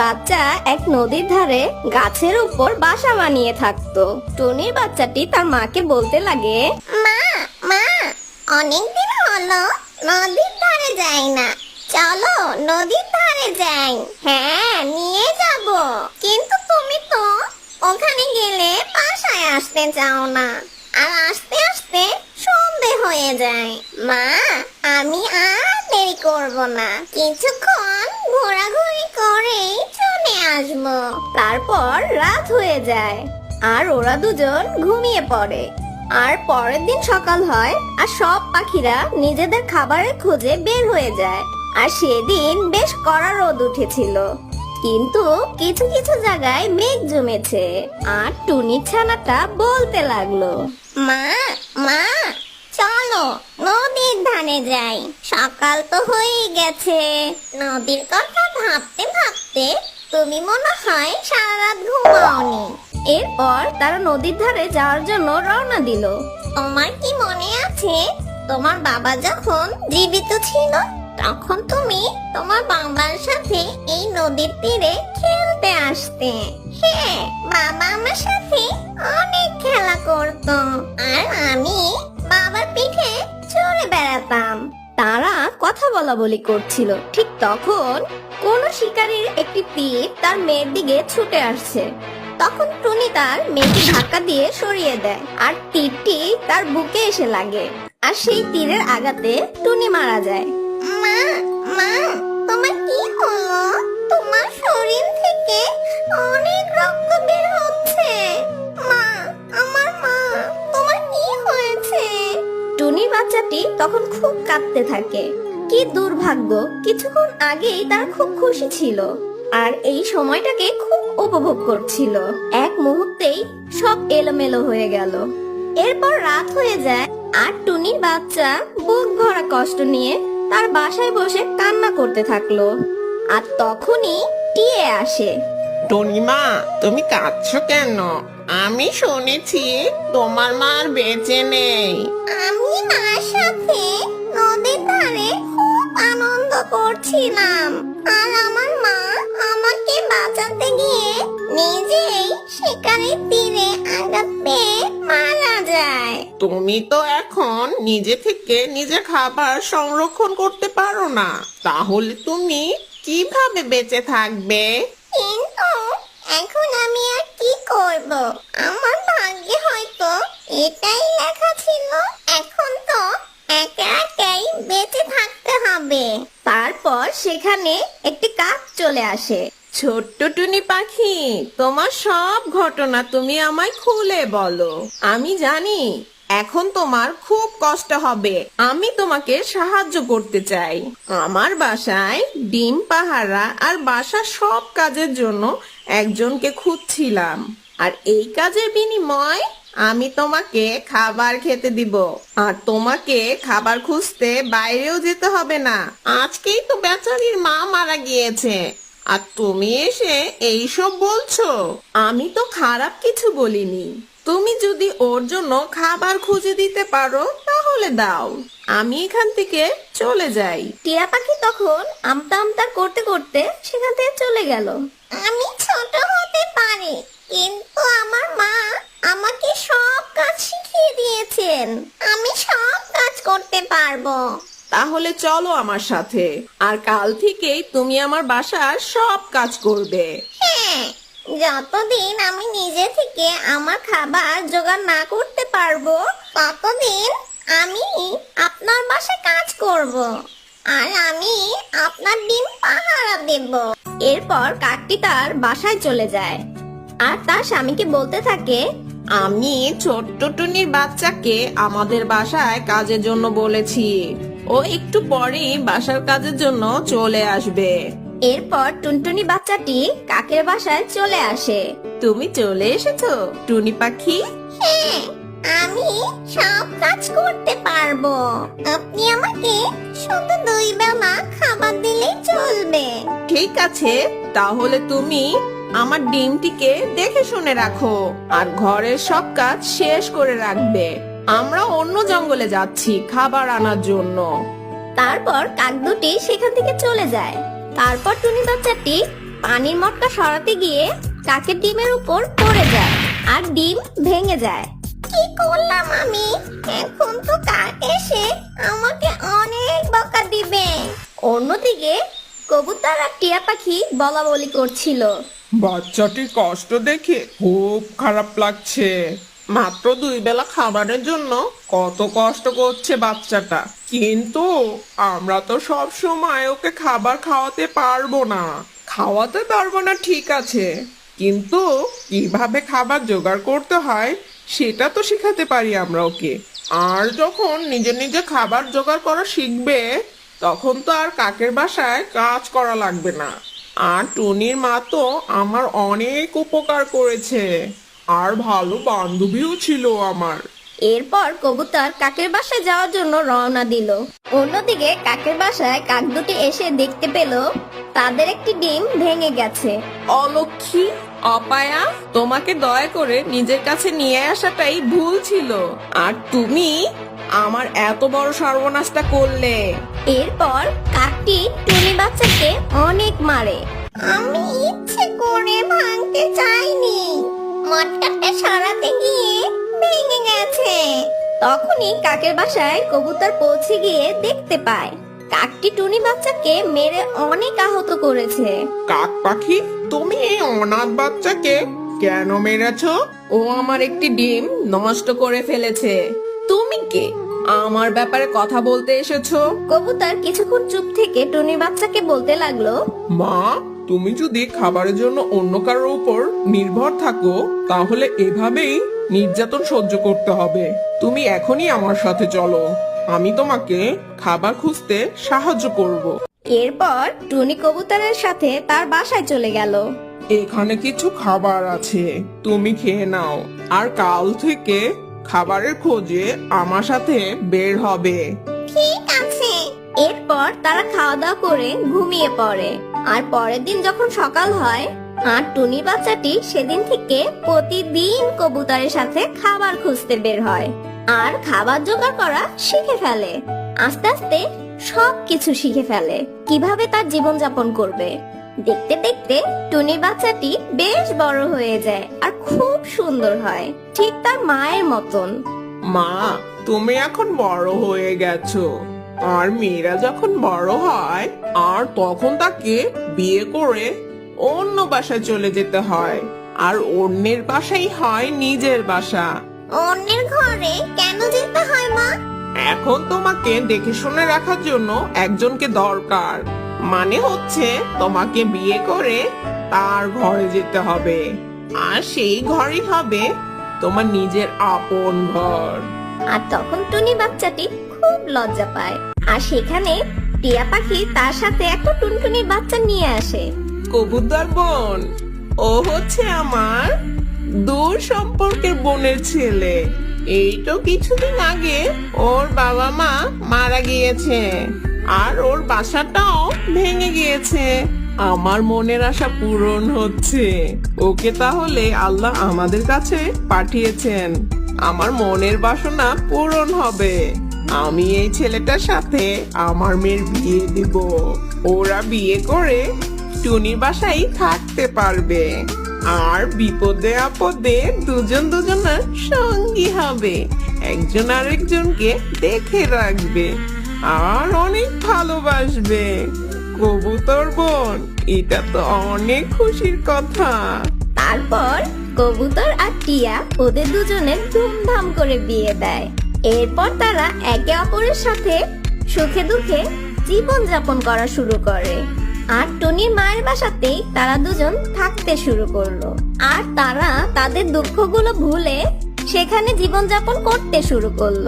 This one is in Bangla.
বাচ্চা এক নদীর ধারে গাছের উপর বাসা বানিয়ে থাকতো। টুনির বাচ্চাটি তার মাকে বলতে লাগে, মা মা অনেকদিন হলো নদীর ধারে যাই না, চলো নদীর ধারে যাই। হ্যাঁ নিয়ে যাব, কিন্তু তুমি তো ওখানে গেলে বাসায় আসতে চাও না, আর আসতে আসতে সন্ধে হয়ে যায়। মা আমি আর দেরি করব না, কিছুক্ষণ ঘোরাঘুরি করে চলে আসবো। তারপর রাত হয়ে যায় আর ওরা দুজন ঘুমিয়ে পড়ে। আর পরের দিন সকাল হয় আর সব পাখিরা নিজেদের খাবারের খোঁজে বের হয়ে যায়। আর সেদিন বেশ কড়া রোদ উঠেছিল, কিন্তু কিছু কিছু জায়গায় মেঘ জমেছে। আর টুনি ছানাটা বলতে লাগলো, মা মা চলো নদীর ধারে যাই, সকাল তো হয়ে গেছে। নদীর কথা ভাবতে ভাবতে তুমি মনে হয় সারা রাত ঘুমাওনি। এরপর তারা নদীর ধারে যাওয়ার জন্য রওনা দিল। তোমার কি মনে আছে তোমার বাবা যখন জীবিত ছিল তখন তুমি তোমার বাবার সাথে এই নদীর তীরে খেলতে আসতে? হ্যাঁ, বাবা আমার সাথে অনেক খেলা করত আর আমি বাবার পিঠে চড়ে বেড়াতাম। তারা কথা বলা বলি করছিল, ঠিক তখন কোন শিকারীর একটি তীর তার মেয়ের দিকে ছুটে আসছে। তখন টুনি তার মেয়েকে ধাক্কা দিয়ে সরিয়ে দেয় আর তীরটি তার বুকে এসে লাগে। আর সেই তীরের আঘাতে টুনি মারা যায়। মা মা তোমার কি হলো? তোমার শরীর থেকে অনেক রক্ত বের হচ্ছে। মা আমার মা, তোমার কি হয়েছে? টুনির বাচ্চাটি তখন খুব কাঁদতে থাকে। কি দুর্ভাগ্য, কিছুক্ষণ আগেই তার খুব খুশি ছিল আর এই সময়টাকে খুব উপভোগ করছিল। এক মুহূর্তেই সব এলোমেলো হয়ে গেল। এরপর রাত হয়ে যায় আর টুনির বাচ্চা বুক ভরা কষ্ট নিয়ে তার বাসায় বসে কান্না করতে থাকলো। আর তখনই টিয়ে আসে। টনিমা, তুমি কাঁদছো কেন? আমি শুনেছি তোমার মা আর বেঁচে নেই। আমি মার সাথে নদীর ধারে খুব আনন্দ করছিলাম আর আমার মা আমাকে বাঁচাতে গিয়ে নিজেই শিকারের তীরে আঘাত পেয়ে মারা যায়। তুমি তো এখন নিজে থেকে নিজের খাবার সংরক্ষণ করতে পারো না, তাহলে তুমি কিভাবে বেঁচে থাকবে? কিন্তু এখন আমি আর কি করব? আমার ভাগ্যে হয়তো এটাই লেখা ছিল, এখন তো একা একাই বেঁচে থাকতে হবে। তারপর সেখানে একটি কাক চলে আসে। ছোট্ট টুনি পাখি, তোমার সব ঘটনা তুমি আমায় খুলে বলো। আমি জানি এখন তোমার খুব কষ্ট হবে, আমি তোমাকে সাহায্য করতে চাই। আমার বাসায় ডিম পাহারা আর বাসার সব কাজের জন্য একজনকে খুঁজছিলাম, আর এই কাজের বিনিময় আমি তোমাকে খাবার খেতে দিব। আর তোমাকে খাবার খুঁজতে বাইরেও যেতে হবে না। আজকেই তো বেচারির মা মারা গিয়েছে, আর তুমি এসে এইসব বলছো? আমি তো খারাপ কিছু বলিনি। তুমি যদি ওর জন্য খাবার খুঁজে দিতে পারো তাহলে দাও, আমি এখান থেকে চলে যাই। টিয়া পাখি তখন আমতা আমতা করতে করতে সেখান থেকে চলে গেল। আমি ছোট হতে পারি, কিন্তু আমার মা আমাকে সব কাজ শিখিয়ে দিয়েছেন, আমি সব কাজ করতে পারবো। তাহলে চলো আমার সাথে, আর কাল থেকেই তুমি আমার বাসার সব কাজ করবে। হ্যাঁ, যতদিন আমি নিজে থেকে আমার খাবার জোগাড় না করতে পারবো ততদিন আমি আপনার বাসায় কাজ করব আর আমি আপনার ডিম পাহারা দেব। এরপর কাকটি তার বাসায় চলে যায় আর তার স্বামীকে বলতে থাকে, আমি ছোট্ট টুনির বাচ্চাকে আমাদের বাসায় কাজের জন্য বলেছি, ও একটু পরেই বাসার কাজের জন্য চলে আসবে। এরপর টুনটুনি বাচ্চাটি কাকের বাসায় চলে আসে। তুমি চলে এসেছো টুনি পাখি? হ্যাঁ, আমি সব কাজ করতে পারবো, আপনি আমাকে শুধু 2 বেলা খাবার দিলেই চলবে। ঠিক আছে, তাহলে তুমি আমার ডিমটিকে দেখে শুনে রাখো আর ঘরের সব কাজ শেষ করে রাখবে। আমরা অন্য জঙ্গলে যাচ্ছি খাবার আনার জন্য। তারপর কাক দুটি সেখান থেকে চলে যায়। তারপর টুনি বাচ্চাটি পানির মটকা সরাতে গিয়ে কাকের ডিমের উপর পড়ে যায় আর ডিম ভেঙে যায়। কি করলাম আমি? এখন তো কাক এসে আমাকে অনেক বকা দিবে। অন্যদিকে কবুতর আর টিয়া পাখি বলা বলি করছিল। বাচ্চাটির কষ্ট দেখে খুব খারাপ লাগছে। মাত্র 2 বেলা খাবারের জন্য কত কষ্ট করছে বাচ্চাটা, কিন্তু আমরা তো সব সময় ওকে খাবার খাওয়াতে পারবো না। খাওয়াতে পারবো না ঠিক আছে, কিন্তু কিভাবে খাবার জোগাড় করতে হয় সেটা তো শেখাতে পারি আমরা ওকে। আর যখন নিজে নিজে খাবার জোগাড় করা শিখবে তখন তো আর কাকের বাসায় কাজ করা লাগবে না। আর টুনির মা তো আমার অনেক উপকার করেছে, আর ভালো বান্ধবীও ছিল আমার। এরপর কবুতর কাকের বাসায় যাওয়ার জন্য রওনা দিল। অন্যদিকে কাকের বাসায় কাক দুটি এসে দেখতে পেল তাদের একটি ডিম ভেঙে গেছে। অলক্ষী, অপায়া, তোমাকে দয়া করে নিজের কাছে নিয়ে আসাটাই ভুল ছিল, আর তুমি আমার এত বড় সর্বনাশটা করলে। এরপর কাকটি টুনি বাচ্চাকে অনেক মারে। আমি ইচ্ছে করে ভাঙতে চাইনি, মটকাটা সরাতে গিয়ে ভেঙে গেছে। তখনই কাকের বাসায় কবুতর পৌঁছে গিয়ে দেখতে পায় কাকটি টুনি বাচ্চাকে মেরে অনেক আহত করেছে। কাক পাখি, তুমি এই অনাথ বাচ্চাকে কেন মেরেছো? ও আমার একটি ডিম নষ্ট করে ফেলেছে। তুমি কে আমার ব্যাপারে কথা বলতে এসেছো? কবুতর কিছুক্ষণ চুপ থেকে টুনি বাচ্চাকে বলতে লাগলো, মা, তুমি যদি খাবারের জন্য অন্য কারোর উপর নির্ভর থাকো তাহলে এভাবেই নির্যাতন সহ্য করতে হবে। তুমি এখনই আমার সাথে চলো, আমি তোমাকে খাবার খুঁজতে সাহায্য করব। এরপর টুনি কবুতরের সাথে তার বাসায় চলে গেল। এখানে কিছু খাবার আছে, তুমি খেয়ে নাও, আর কাল থেকে খাবারের খোঁজে আমার সাথে বের হবে। ঠিক আছে। এরপর তারা খাওয়া দাওয়া করে ঘুমিয়ে পড়ে। আর পরের দিন যখন সকাল হয় আর টুনি বাচ্চাটি সেদিন থেকে প্রতিদিন কবুতরের সাথে খাবার খুঁজতে বের হয় আর খাবার জোগাড় করা শিখে ফেলে। আস্তে আস্তে সবকিছু শিখে ফেলে, কিভাবে তার জীবন যাপন করবে। দেখতে দেখতে টুনি বাচ্চাটি বেশ বড় হয়ে যায় আর খুব সুন্দর হয়, ঠিক তার মায়ের মতন। মা, তুমি এখন বড় হয়ে গেছো, আর মেয়েরা যখন বড় হয় আর তখন তাকে বিয়ে করে অন্য বাসায় চলে যেতে হয়, আর অন্যের বাসাই হয় নিজের বাসা। অন্যের ঘরে কেন যেতে হয় মা? এখন তোমাকে দেখে শুনে রাখার জন্য একজনকে দরকার, মানে হচ্ছে তোমাকে বিয়ে করে তার ঘরে যেতে হবে, আর সেই ঘরই হবে তোমার নিজের আপন ঘর। আর তখন টুনি বাচ্চাটি খুব লজ্জা পায়, আর সেখানে টিয়া পাখি তার সাথে একটা টুনটুনি বাচ্চা নিয়ে আসে। কবুতর বোন, ও হচ্ছে আমার দূর সম্পর্কের বোনের ছেলে। এই তো কিছুদিন আগে ওর বাবা মা মারা গিয়েছে, আর ওর বাসাটাও ভেঙে গিয়েছে। আমার মনের আশা পূরণ হচ্ছে, ওকে তাহলে আল্লাহ আমাদের কাছে পাঠিয়েছেন। আমার মনের বাসনা পূরণ হবে, আমি এই ছেলেটার সাথে আমার মেয়ের বিয়ে দিব। ওরা বিয়ে করে টুনির বাসায় থাকতে পারবে, আর বিপদে আপদে দুজন দুজনের সঙ্গী হবে, একজন আরেকজনকে দেখে রাখবে আর অনেক ভালোবাসবে। কবুতর বোন, এটা তো অনেক খুশির কথা। তারপর কবুতর আর টিয়া ওদের দুজনের ধুমধাম করে বিয়ে দেয়। এরপর তারা একে অপরের সাথে সুখে দুঃখে জীবন যাপন করা শুরু করে। আর টুনির মায়ের বাসাতেই তারা দুজন থাকতে শুরু করলো, আর তারা তাদের দুঃখগুলো ভুলে সেখানে জীবন যাপন করতে শুরু করলো।